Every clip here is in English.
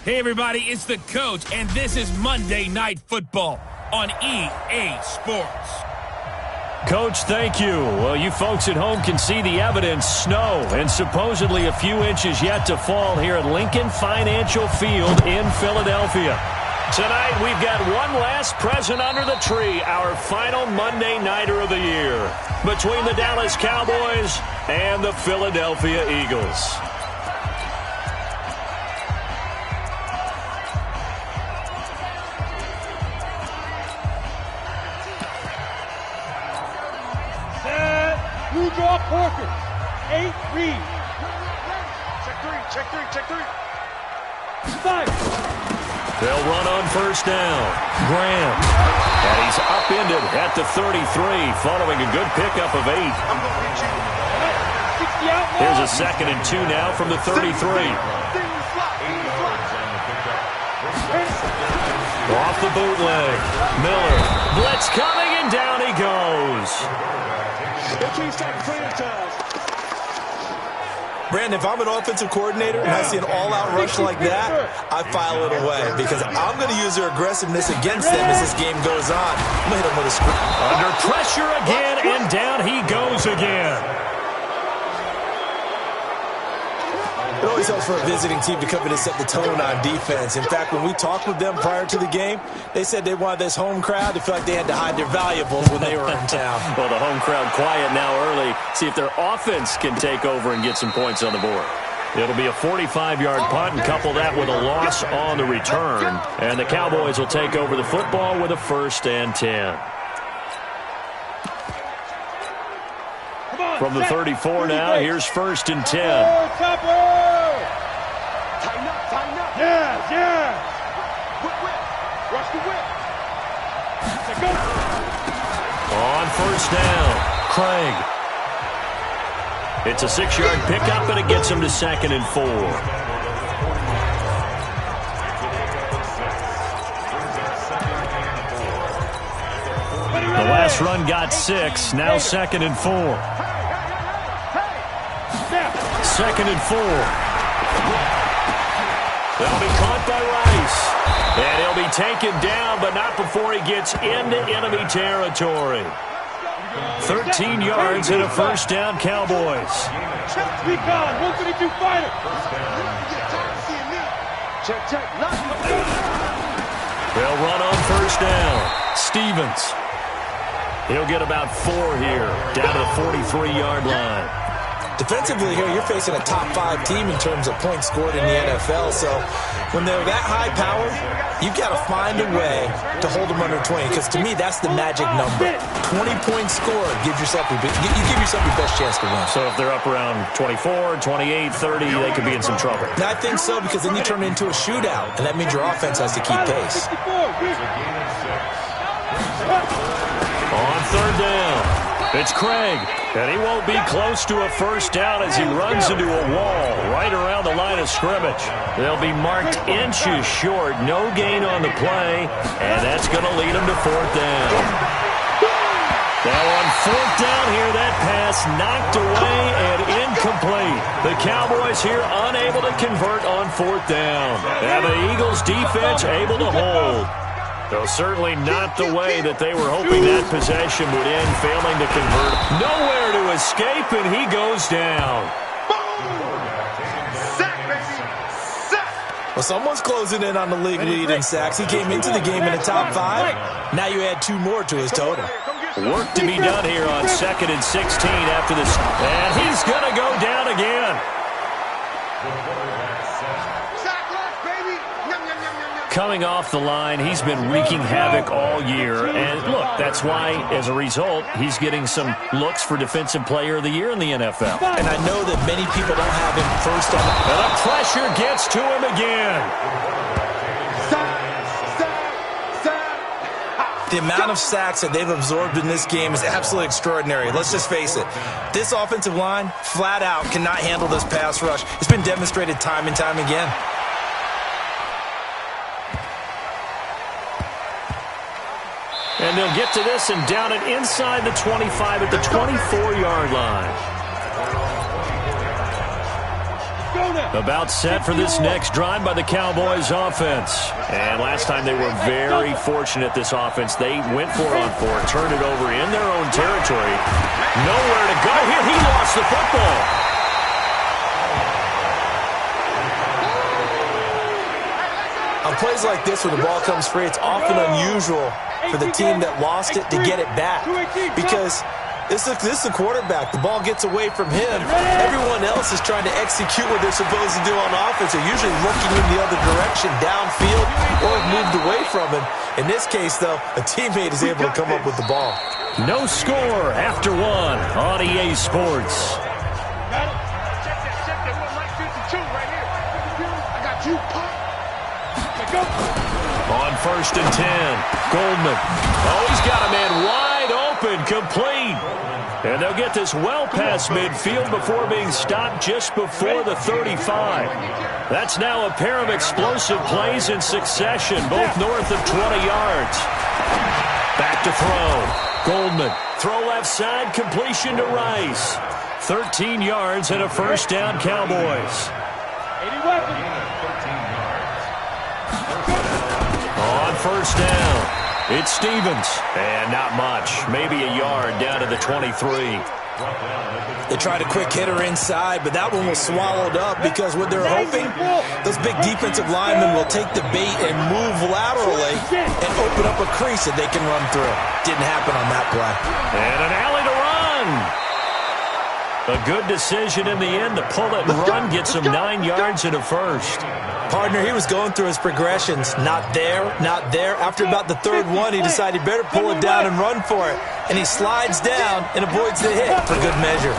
Hey, everybody, it's the coach, and this is Monday Night Football on EA Sports. Coach, thank you. Well, you folks at home can see the evidence. Snow and supposedly a few inches yet to fall here at Lincoln Financial Field in Philadelphia. Tonight, we've got one last present under the tree, our final Monday Nighter of the year, between the Dallas Cowboys and the Philadelphia Eagles. Blue draw Porker. 8 read. Check three. 5. They'll run on first down. Graham. And he's upended at the 33 following a good pickup of 8. Here's a 2nd and 2 now from the 33. Off the bootleg. Miller. Blitz coming and down he goes. Brandon, if I'm an offensive coordinator and I see an all-out rush like that, I file it away because I'm going to use their aggressiveness against them as this game goes on. I'm going to hit them with a screen. Under pressure again, and down he goes again. It always helps for a visiting team to come in and set the tone on defense. In fact, when we talked with them prior to the game, they said they wanted this home crowd to feel like they had to hide their valuables when they were in town. Well, the home crowd quiet now early. See if their offense can take over and get some points on the board. It'll be a 45-yard punt and couple that with a loss on the return. And the Cowboys will take over the football with a 1st and 10. From the 34 now, here's 1st and 10. Tighten up. Yeah. Whip. Rush the whip. Go. On first down, Craig. It's a 6-yard pickup, and it gets him to 2nd and 4. The last run got 6, now 2nd and 4. 2nd and 4. They'll be caught by Rice. And he'll be taken down, but not before he gets into enemy territory. 13 yards and a 1st down, Cowboys. Recon, 132 fighter. Check. They'll run on first down. Stevens. He'll get about 4 here, down to the 43-yard line. Defensively here, you're facing a top 5 team in terms of points scored in the NFL. So when they're that high power, you've got to find a way to hold them under 20. Because to me, that's the magic number. 20 points scored, you give yourself your best chance to win. So if they're up around 24, 28, 30, they could be in some trouble. And I think so, because then you turn it into a shootout, and that means your offense has to keep pace. On 3rd down. It's Craig, and he won't be close to a 1st down as he runs into a wall right around the line of scrimmage. They'll be marked inches short, no gain on the play, and that's going to lead them to 4th down. Now on 4th down here, that pass knocked away and incomplete. The Cowboys here unable to convert on 4th down, and the Eagles defense able to hold. Though certainly not the way that they were hoping that possession would end, failing to convert. Nowhere to escape, and he goes down. Well, someone's closing in on the league lead in sacks. He came into the game in the top 5. Now you add 2 more to his total. Work to be done here on 2nd and 16 after this. And he's going to go down again. Coming off the line, he's been wreaking havoc all year. And look, that's why, as a result, he's getting some looks for Defensive Player of the Year in the NFL. And I know that many people don't have him first on the... And the pressure gets to him again. The amount of sacks that they've absorbed in this game is absolutely extraordinary. Let's just face it. This offensive line, flat out, cannot handle this pass rush. It's been demonstrated time and time again. And they'll get to this and down it inside the 25 at the 24-yard line. Go now. About set for this next drive by the Cowboys offense. And last time they were very fortunate, this offense. They went 4-on-4, turned it over in their own territory. Nowhere to go here. He lost the football. On plays like this, when the ball comes free, it's often unusual for the team that lost it to get it back. Because this is the quarterback. The ball gets away from him. Everyone else is trying to execute what they're supposed to do on offense. They're usually looking in the other direction, downfield, or have moved away from him. In this case, though, a teammate is able to come up with the ball. No score after one on EA Sports. On 1st and 10, Goldman. Oh, he's got a man wide open, complete. And they'll get this well past midfield before being stopped just before the 35. That's now a pair of explosive plays in succession, both north of 20 yards. Back to throw. Goldman, throw left side, completion to Rice. 13 yards and a first down, Cowboys. On 1st down, it's Stevens. And not much, maybe a yard down to the 23. They tried a quick hitter inside, but that one was swallowed up because what they're hoping, those big defensive linemen will take the bait and move laterally and open up a crease that they can run through. Didn't happen on that play. And an alley to run. A good decision in the end to pull it and run, gets him 9 yards and a first. Partner, he was going through his progressions. Not there, not there. After about the third one, he decided he better pull it down and run for it. And he slides down and avoids the hit for good measure.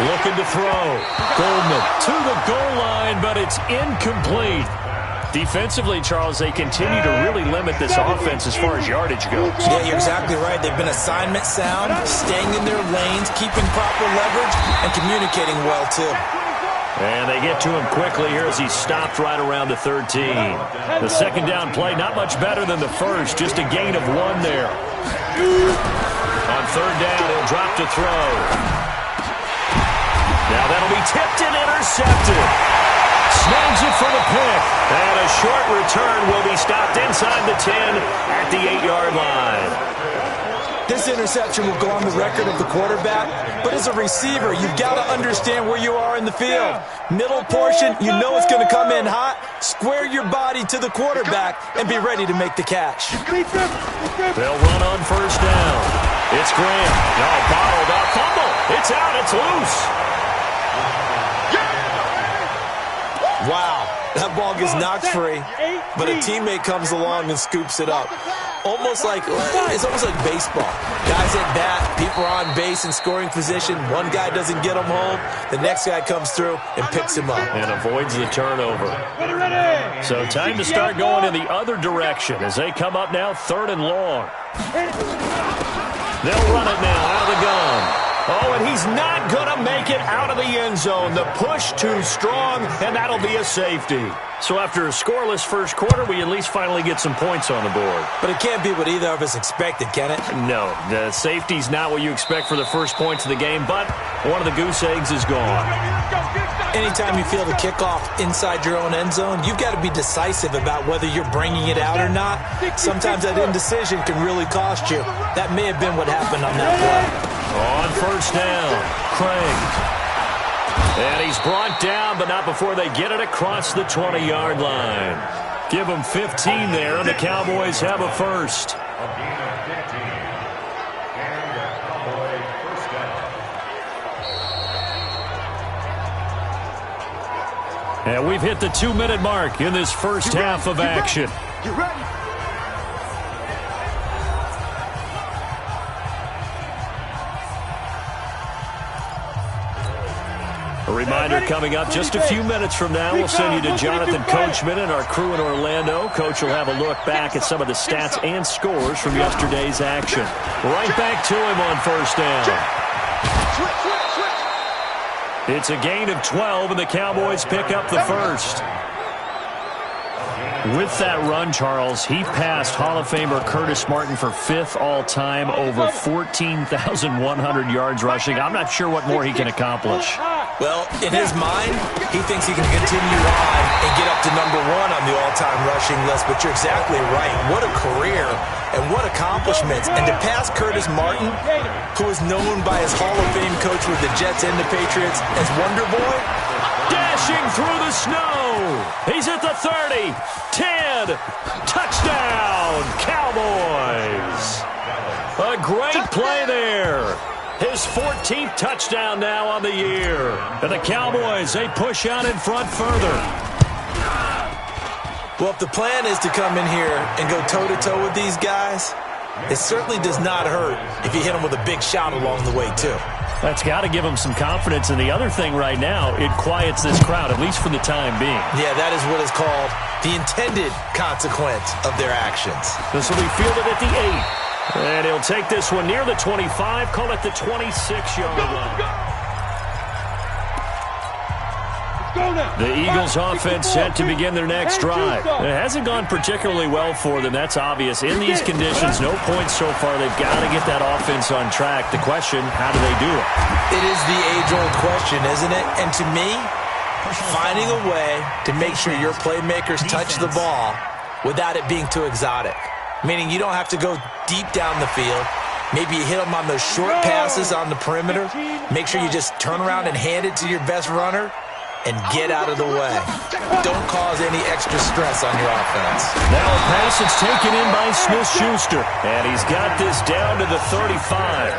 Looking to throw. Goldman to the goal line, but it's incomplete. Defensively, Charles, they continue to really limit this offense as far as yardage goes. Yeah, you're exactly right. They've been assignment sound, staying in their lanes, keeping proper leverage, and communicating well, too. And they get to him quickly here as he's stopped right around the 13. The second down play, not much better than the first, just a gain of 1 there. On 3rd down, he'll drop to throw. Now that'll be tipped and intercepted. Snags it for the pick. And a short return will be stopped inside the 10 at the 8-yard line. This interception will go on the record of the quarterback, but as a receiver, you've got to understand where you are in the field. Middle portion, you know it's going to come in hot. Square your body to the quarterback and be ready to make the catch. They'll run on 1st down. It's Graham. No, bottled up. Fumble. It's out. It's loose. Wow, that ball gets knocked free, but a teammate comes along and scoops it up. It's almost like baseball. Guys at bat, people are on base in scoring position. One guy doesn't get him home. The next guy comes through and picks him up. And avoids the turnover. So time to start going in the other direction as they come up now 3rd and long. They'll run it now out of the gun. Oh, and he's not going to make it out of the end zone. The push too strong, and that'll be a safety. So after a scoreless first quarter, we at least finally get some points on the board. But it can't be what either of us expected, can it? No, the safety's not what you expect for the first points of the game, but one of the goose eggs is gone. Anytime you feel the kickoff inside your own end zone, you've got to be decisive about whether you're bringing it out or not. Sometimes that indecision can really cost you. That may have been what happened on that play. On 1st down, Craig. And he's brought down, but not before they get it across the 20-yard line. Give them 15 there, and the Cowboys have a first. And we've hit the 2-minute mark in this first half of action. Get ready. A reminder coming up just a few minutes from now. We'll send you to Jonathan Coachman and our crew in Orlando. Coach will have a look back at some of the stats and scores from yesterday's action. Right back to him on 1st down. It's a gain of 12, and the Cowboys pick up the first. With that run, Charles, he passed Hall of Famer Curtis Martin for 5th all-time, over 14,100 yards rushing. I'm not sure what more he can accomplish. Well, in his mind, he thinks he can continue on and get up to #1 on the all-time rushing list, but you're exactly right. What a career and what accomplishments. And to pass Curtis Martin, who is known by his Hall of Fame coach with the Jets and the Patriots as Wonder Boy. Dashing through the snow. He's at the 30, 10, touchdown, Cowboys. A great play there. His 14th touchdown now on the year. And the Cowboys, they push out in front further. Well, if the plan is to come in here and go toe-to-toe with these guys, it certainly does not hurt if you hit them with a big shot along the way, too. That's got to give them some confidence. And the other thing right now, it quiets this crowd, at least for the time being. Yeah, that is what is called the intended consequence of their actions. This will be fielded at the 8. And he'll take this one near the 25, call it the 26-yard line. The Eagles offense set to begin their next drive. It hasn't gone particularly well for them, that's obvious. In these conditions, no points so far. They've got to get that offense on track. The question, how do they do it? It is the age-old question, isn't it? And to me, finding a way to make sure your playmakers touch the ball without it being too exotic. Meaning you don't have to go deep down the field. Maybe you hit them on those short passes on the perimeter. Make sure you just turn around and hand it to your best runner and get out of the way. Don't cause any extra stress on your offense. Now a pass is taken in by Smith-Schuster. And he's got this down to the 35.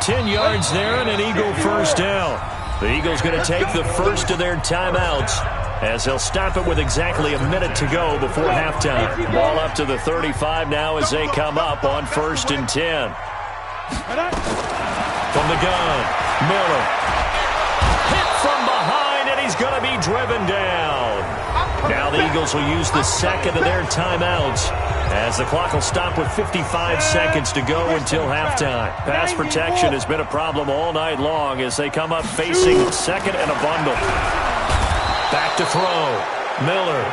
10 yards there and an Eagle first down. The Eagles going to take the first of their timeouts, as they'll stop it with exactly a minute to go before halftime. Ball up to the 35 now as they come up on 1st and 10. From the gun, Miller. Hit from behind, and he's going to be driven down. Now the Eagles will use the second of their timeouts, as the clock will stop with 55 seconds to go until halftime. Pass protection has been a problem all night long as they come up facing second and a bundle. Back to throw. Miller.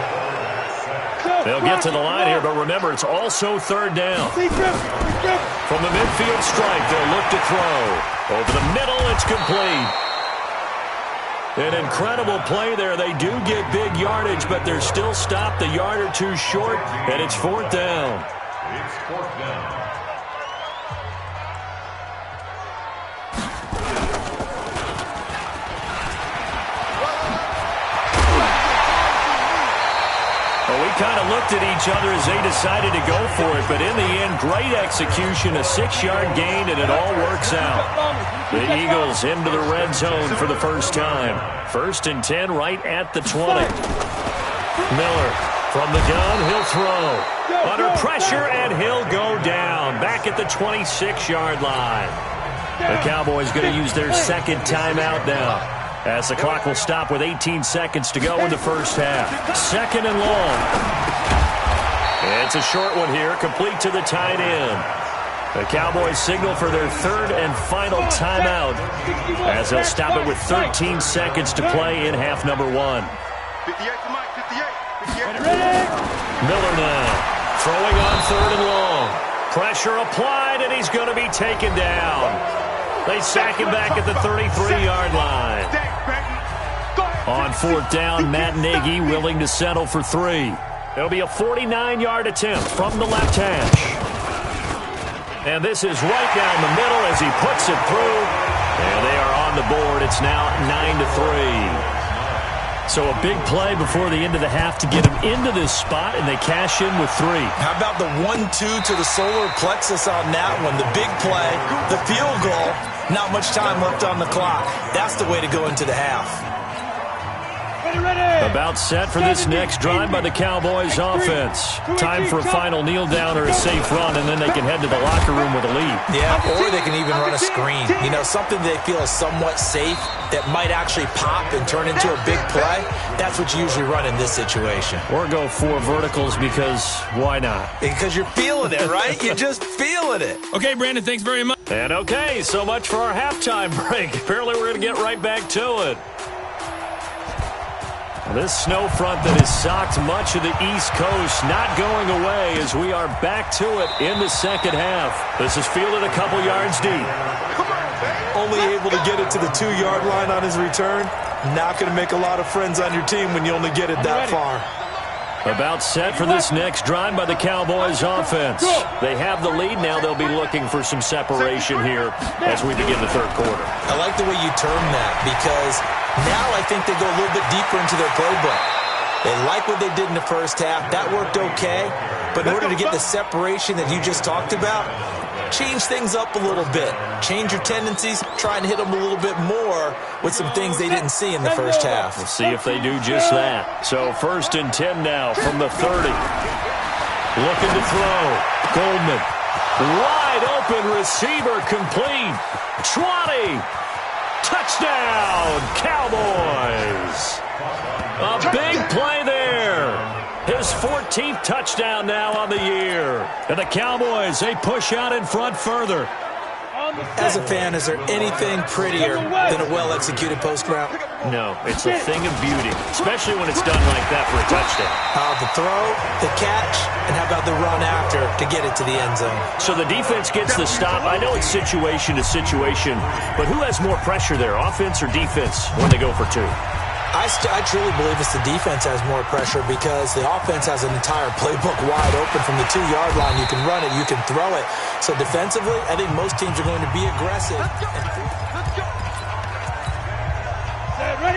They'll get to the line here, but remember, it's also 3rd down. From the midfield stripe, they'll look to throw. Over the middle, it's complete. An incredible play there. They do get big yardage, but they're still stopped a yard or two short, and it's 4th down. It's 4th down. Well, we kind of looked at each other as they decided to go for it, but in the end, great execution, a 6-yard gain, and it all works out. The Eagles into the red zone for the first time. 1st and 10 right at the 20. Miller from the gun, he'll throw. Under pressure, and he'll go down. Back at the 26-yard line. The Cowboys going to use their second timeout now, as the clock will stop with 18 seconds to go in the first half. 2nd and long. It's a short one here, complete to the tight end. The Cowboys signal for their 3rd and final timeout, as they'll stop it with 13 seconds to play in half number 1. 58 to Mike, 58. Miller now, throwing on 3rd and long. Pressure applied, and he's going to be taken down. They sack him back at the 33-yard line. On 4th down, Matt Nagy willing to settle for 3. It'll be a 49-yard attempt from the left hash. And this is right down the middle as he puts it through. And they are on the board. It's now 9-3. So a big play before the end of the half to get him into this spot, and they cash in with 3. How about the 1-2 to the solar plexus on that one? The big play, the field goal, not much time left on the clock. That's the way to go into the half. About set for this next drive by the Cowboys offense. Time for a final kneel down or a safe run, and then they can head to the locker room with a lead. Yeah, or they can even run a screen. You know, something they feel is somewhat safe that might actually pop and turn into a big play. That's what you usually run in this situation. Or go 4 verticals, because why not? Because you're feeling it, right? You're just feeling it. Okay, Brandon, thanks very much. And okay, so much for our halftime break. Apparently we're going to get right back to it. This snow front that has socked much of the East Coast not going away as we are back to it in the second half. This is fielded a couple yards deep. only able to get it to the 2-yard line on his return. Not going to make a lot of friends on your team when you only get it that far. About set for this next drive by the Cowboys offense. They have the lead now. They'll be looking for some separation here as we begin the third quarter. I like the way you term that because now I think they go a little bit deeper into their playbook. They like what they did in the first half. That worked okay. But in order to get the separation that you just talked about, change things up a little bit. Change your tendencies. Try and hit them a little bit more with some things they didn't see in the first half. We'll see if they do just that. So 1st and 10 now from the 30. Looking to throw. Goldman. Wide open receiver complete. 20. Touchdown, Cowboys. A big play there. His 14th touchdown now on the year. And the Cowboys, they push out in front further. As a fan, is there anything prettier than a well-executed post route? No, it's a thing of beauty, especially when it's done like that for a touchdown. The throw, the catch, and how about the run after to get it to the end zone? So the defense gets the stop. I know it's situation to situation, but who has more pressure there, offense or defense, when they go for two? I truly believe it's the defense has more pressure because the offense has an entire playbook wide open from the 2-yard line. You can run it, you can throw it. So defensively, I think most teams are going to be aggressive.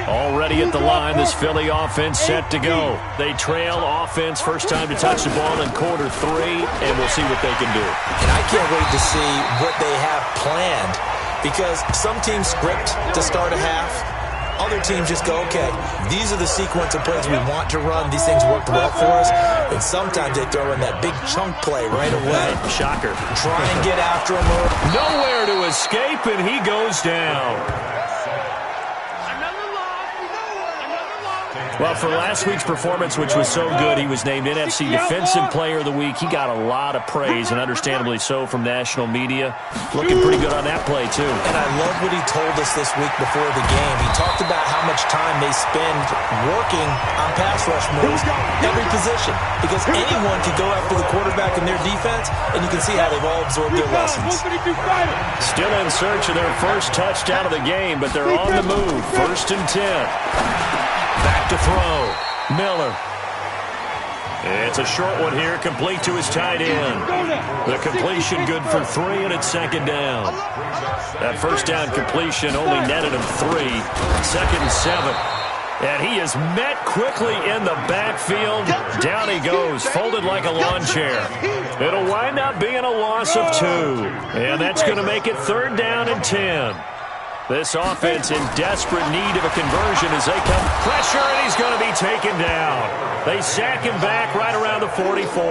Already at the line, this Philly offense set to go. They trail offense, first time to touch the ball in quarter 3, and we'll see what they can do. And I can't wait to see what they have planned because some teams script to start a half. Other teams just go, okay, these are the sequence of plays we want to run. These things worked well for us. And sometimes they throw in that big chunk play right away. Shocker. Try and get after him. Nowhere to escape, and he goes down. Well, for last week's performance, which was so good, he was named NFC Defensive Player of the Week. He got a lot of praise, and understandably so, from national media. Looking pretty good on that play, too. And I love what he told us this week before the game. He talked about how much time they spend working on pass rush moves, every position. Because anyone can go after the quarterback in their defense, and you can see how they've all absorbed their lessons. Still in search of their first touchdown of the game, but they're on the move. 1st and 10. Back to throw. Miller. It's a short one here, complete to his tight end. The completion good for 3, and it's 2nd down. That first down completion only netted him 3. 2nd and 7. And he is met quickly in the backfield. Down he goes, folded like a lawn chair. It'll wind up being a loss of 2. And that's going to make it 3rd down and 10. This offense in desperate need of a conversion as they come. Pressure, and he's going to be taken down. They sack him back right around the 44.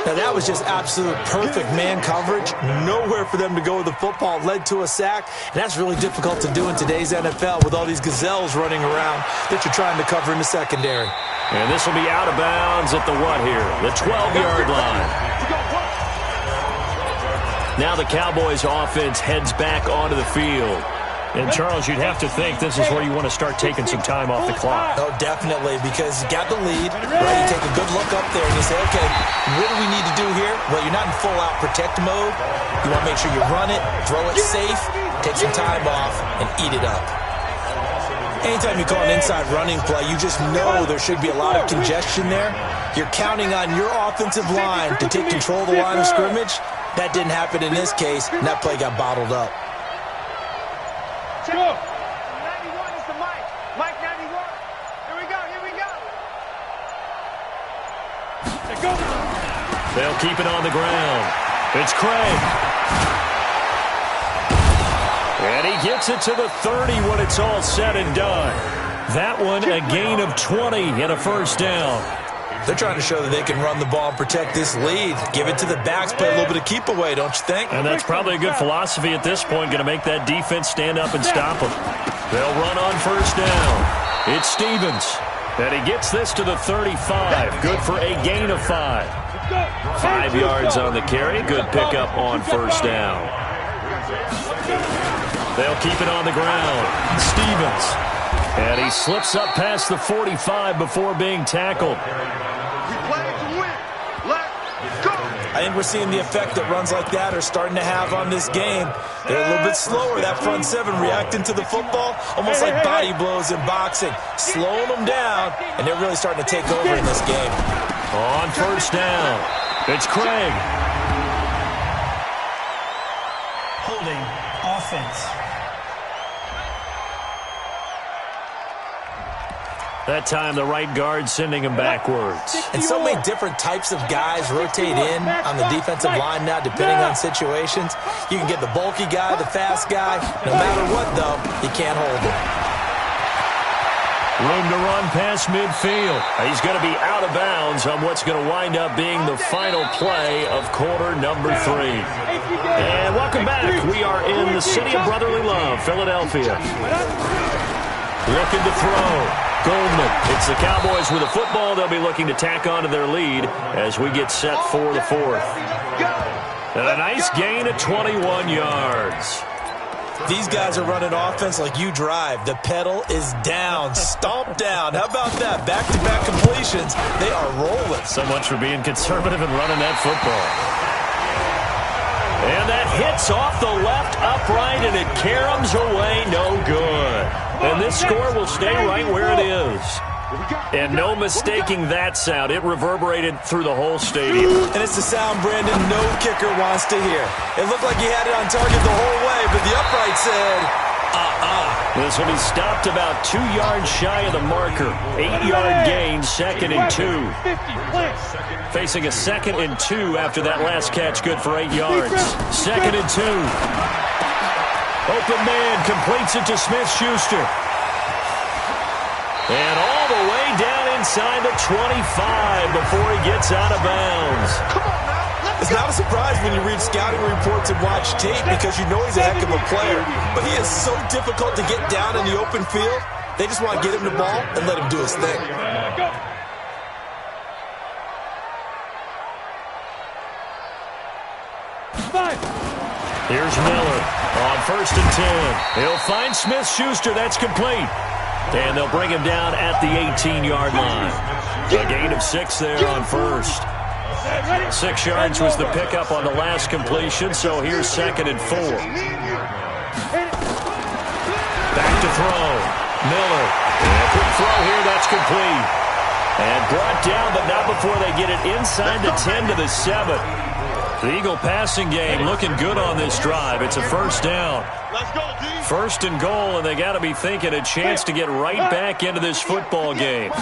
Now, that was just absolute perfect man coverage. Nowhere for them to go with the football. Led to a sack. And that's really difficult to do in today's NFL with all these gazelles running around that you're trying to cover in the secondary. And this will be out of bounds at the what here? The 12-yard line. Now the Cowboys offense heads back onto the field. And, Charles, you'd have to think this is where you want to start taking some time off the clock. Oh, definitely, because you got the lead, right? You take a good look up there and you say, okay, what do we need to do here? Well, you're not in full-out protect mode. You want to make sure you run it, throw it safe, take some time off, and eat it up. Anytime you call an inside running play, you just know there should be a lot of congestion there. You're counting on your offensive line to take control of the line of scrimmage. That didn't happen in this case, and that play got bottled up. Go. 91 is the mic. Mic 91. Here we go. They'll keep it on the ground. It's Craig. And he gets it to the 30 when it's all said and done. That one, a gain of 20 and a 1st down. They're trying to show that they can run the ball and protect this lead. Give it to the backs, play a little bit of keep away, don't you think? And that's probably a good philosophy at this point, going to make that defense stand up and stop them. They'll run on 1st down. It's Stevens. And he gets this to the 35. Good for a gain of 5. 5 yards on the carry. Good pickup on 1st down. They'll keep it on the ground. Stevens. And he slips up past the 45 before being tackled. I think we're seeing the effect that runs like that are starting to have on this game. They're a little bit slower, that front seven, reacting to the football, almost like body blows in boxing, slowing them down, and they're really starting to take over in this game. On first down, it's Craig. Holding offense. That time, the right guard sending him backwards. And so many different types of guys rotate in on the defensive line now, depending on situations. You can get the bulky guy, the fast guy. No matter what, though, you can't hold him. Room to run past midfield. He's going to be out of bounds on what's going to wind up being the final play of quarter number 3. And welcome back. We are in the city of brotherly love, Philadelphia. Looking to throw. Goldman. It's the Cowboys with a football. They'll be looking to tack onto their lead as we get set for the 4th. And a nice gain of 21 yards. These guys are running offense like you drive. The pedal is down, stomp down. How about that? Back-to-back completions. They are rolling. So much for being conservative and running that football. And that hits off the left upright, and it caroms away, no good. And this score will stay right where it is. And no mistaking that sound. It reverberated through the whole stadium. And it's the sound, Brandon, no kicker wants to hear. It looked like he had it on target the whole way, but the upright said, This will be stopped about 2 yards shy of the marker. 8-yard gain, 2nd and 2. Facing a 2nd and 2 after that last catch, good for 8 yards. 2nd and 2. Open man completes it to Smith-Schuster. And all the way down inside the 25 before he gets out of bounds. It's not a surprise when you read scouting reports and watch tape because you know he's a heck of a player. But he is so difficult to get down in the open field. They just want to get him the ball and let him do his thing. Here's Miller on 1st and 10. He'll find Smith-Schuster. That's complete. And they'll bring him down at the 18-yard line. A gain of 6 there on 1st. 6 yards was the pickup on the last completion, so here's 2nd and 4. Back to throw. Miller. And a quick throw here. That's complete. And brought down, but not before they get it inside the 10 to the 7. The Eagle passing game looking good on this drive. It's a 1st down. 1st and goal, and they got to be thinking a chance to get right back into this football game.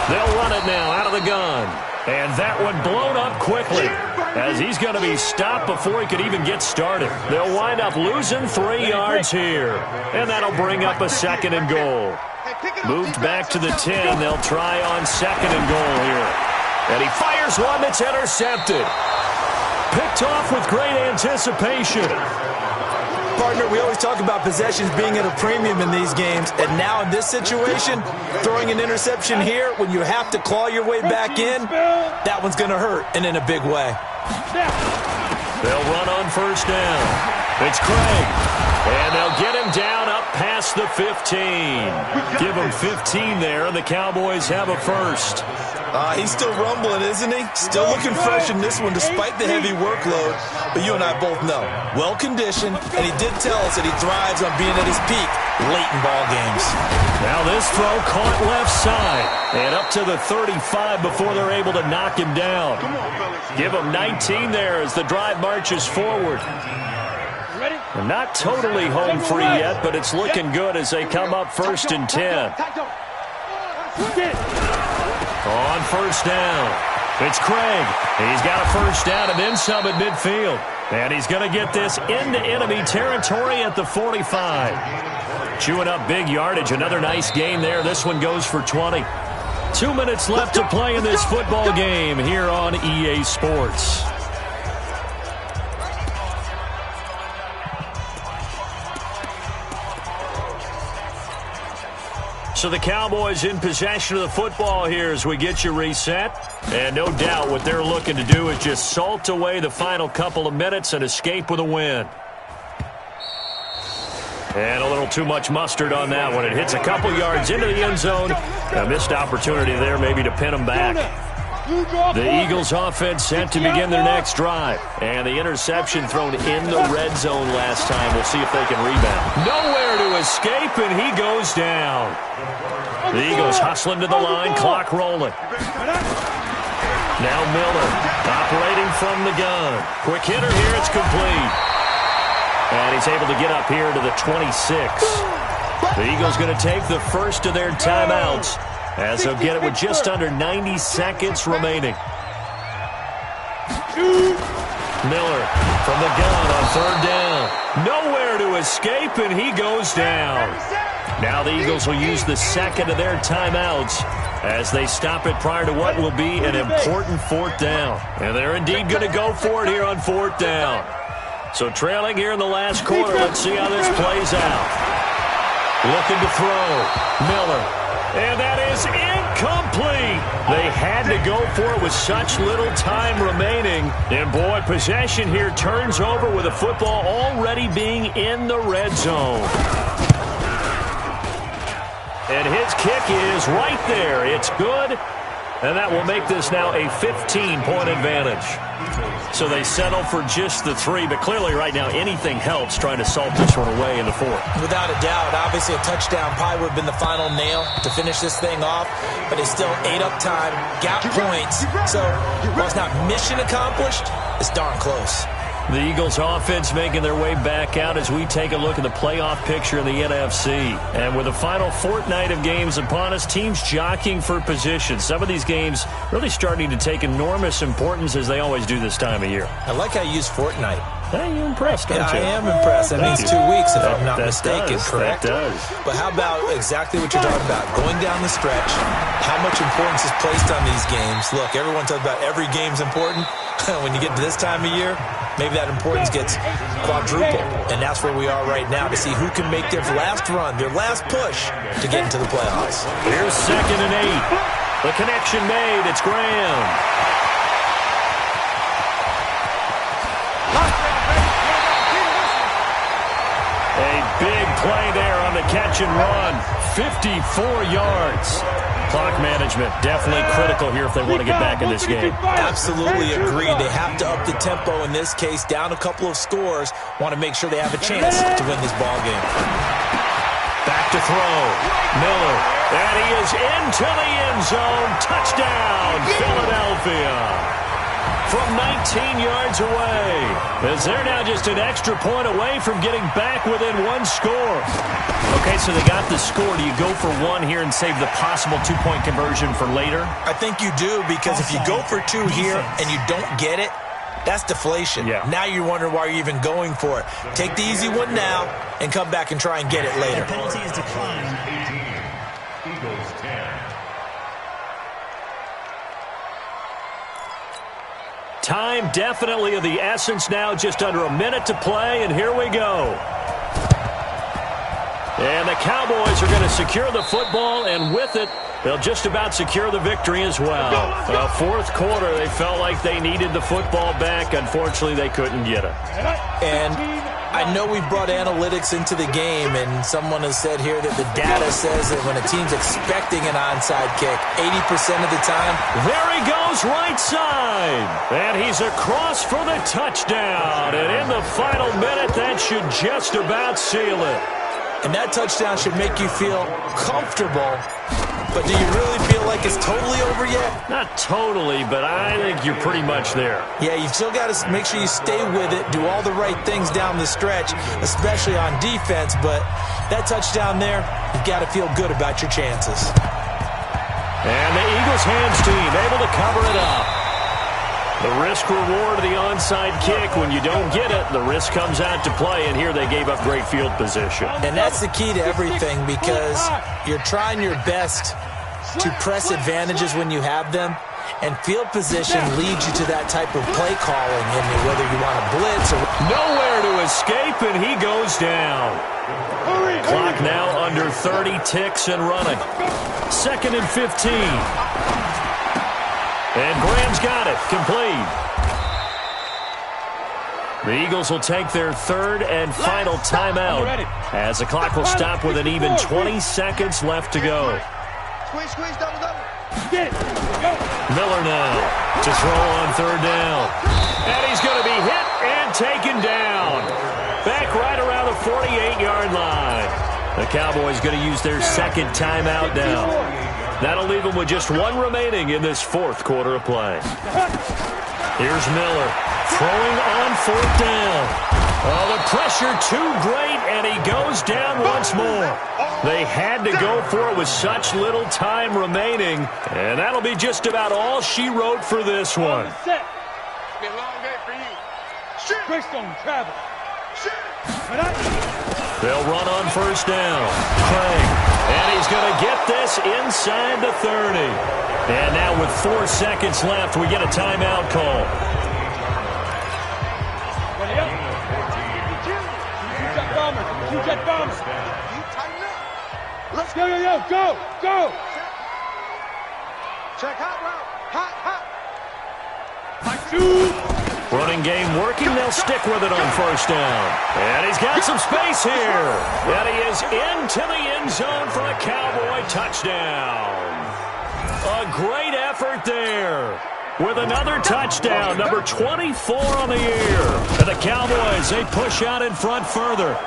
They'll run it now out of the gun. And that one blown up quickly as he's going to be stopped before he could even get started. They'll wind up losing 3 yards here. And that'll bring up a 2nd and goal. Moved back to the 10. They'll try on 2nd and goal here. And he fires one that's intercepted. Picked off with great anticipation. Partner, we always talk about possessions being at a premium in these games. And now in this situation, throwing an interception here when you have to claw your way back in, that one's going to hurt, and in a big way. They'll run on 1st down. It's Craig. And they'll get him down up past the 15. Give him 15 there, and the Cowboys have a 1st. He's still rumbling, isn't he? Still looking fresh in this one despite the heavy workload. But you and I both know, well-conditioned, and he did tell us that he thrives on being at his peak late in ball games. Now this throw caught left side and up to the 35 before they're able to knock him down. Give him 19 there as the drive marches forward. And not totally home free yet, but it's looking good as they come up 1st and 10. On 1st down, it's Craig. He's got a 1st down and then some at midfield. And he's going to get this into enemy territory at the 45. Chewing up big yardage. Another nice gain there. This one goes for 20. 2 minutes left to play in this football game here on EA Sports. So the Cowboys in possession of the football here as we get you reset. And no doubt what they're looking to do is just salt away the final couple of minutes and escape with a win. And a little too much mustard on that one. It hits a couple yards into the end zone. A missed opportunity there maybe to pin them back. The Eagles offense set to begin their next drive. And the interception thrown in the red zone last time. We'll see if they can rebound. Nowhere to escape, and he goes down. The Eagles hustling to the line, clock rolling. Now Miller operating from the gun. Quick hitter here, it's complete. And he's able to get up here to the 26. The Eagles going to take the first of their timeouts, as they'll get it with just under 90 seconds remaining. Miller from the gun on third down. Nowhere to escape, and he goes down. Now the Eagles will use the second of their timeouts as they stop it prior to what will be an important fourth down. And they're indeed going to go for it here on fourth down. So trailing here in the last quarter, let's see how this plays out. Looking to throw. Miller. And that is incomplete. They had to go for it with such little time remaining. And boy, possession here turns over with the football already being in the red zone. And his kick is right there. It's good. And that will make this now a 15-point advantage. So they settle for just the 3, but clearly right now anything helps trying to salt this one away in the 4th. Without a doubt, obviously a touchdown probably would have been the final nail to finish this thing off, but it's still ate up time, got points. So while it's not mission accomplished, it's darn close. The Eagles offense making their way back out as we take a look at the playoff picture in the NFC. And with the final fortnight of games upon us, teams jockeying for position. Some of these games really starting to take enormous importance as they always do this time of year. I like how you use fortnight. Hey, you're impressed, aren't you? I am impressed. That means 2 weeks, if I'm not mistaken, correct? That does. But how about exactly what you're talking about? Going down the stretch, how much importance is placed on these games. Look, everyone talks about every game's important. When you get to this time of year, maybe that importance gets quadrupled. And that's where we are right now to see who can make their last run, their last push to get into the playoffs. Here's 2nd and 8. The connection made. It's Graham. A big play there on the catch and run. 54 yards. Clock management definitely critical here if they want to get back in this game. Absolutely agreed. They have to up the tempo in this case, down a couple of scores. Want to make sure they have a chance to win this ball game. Back to throw. Miller. And he is into the end zone. Touchdown, Philadelphia. From 19 yards away. As they're now just an extra point away from getting back within 1 score. Okay, so they got the score. Do you go for 1 here and save the possible 2-point conversion for later? I think you do, because if you go for 2 here and you don't get it, that's deflation. Yeah. Now you wonder why you're even going for it. Take the easy one now and come back and try and get it later. The penalty is declined. 18, Eagles 10. Time definitely of the essence now, just under a minute to play, and here we go. And the Cowboys are going to secure the football, and with it, they'll just about secure the victory as well. Fourth quarter, they felt like they needed the football back. Unfortunately, they couldn't get it. And I know we've brought analytics into the game, and someone has said here that the data says that when a team's expecting an onside kick, 80% of the time. There he goes, right side. And he's across for the touchdown. And in the final minute, that should just about seal it. And that touchdown should make you feel comfortable. But do you really feel like it's totally over yet? Not totally, but I think you're pretty much there. Yeah, you've still got to make sure you stay with it, do all the right things down the stretch, especially on defense. But that touchdown there, you've got to feel good about your chances. And the Eagles hands team able to cover it up. The risk-reward of the onside kick, when you don't get it, the risk comes out to play, and here they gave up great field position. And that's the key to everything, because you're trying your best to press advantages when you have them, and field position leads you to that type of play calling, and whether you want to blitz or... Nowhere to escape, and he goes down. Clock now under 30 ticks and running. 2nd and 15. And Graham's got it. Complete. The Eagles will take their 3rd and final timeout as the clock will stop with an even 20 seconds left to go. Squeeze, double. Miller now to throw on third down. And he's going to be hit and taken down. Back right around the 48-yard line. The Cowboys going to use their second timeout now. That'll leave them with just one remaining in this fourth quarter of play. Here's Miller throwing on fourth down. Oh, the pressure too great, and he goes down once more. They had to go for it with such little time remaining, and that'll be just about all she wrote for this one. It's been a long day for you. Chris don't travel. They'll run on first down. Craig, and he's going to get this inside the 30. And now with 4 seconds left, we get a timeout call. Jet bombers. You tighten up. Let's go, go, go. Check hot route. Hot. Running game working. They'll stick with it on first down. And he's got some space here. And he is into the end zone for a Cowboy touchdown. A great effort there. With another touchdown, number 24 on the year. And the Cowboys, they push out in front further.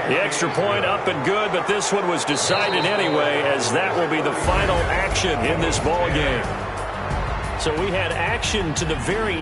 The extra point up and good, but this one was decided anyway, as that will be the final action in this ball game. So we had action to the very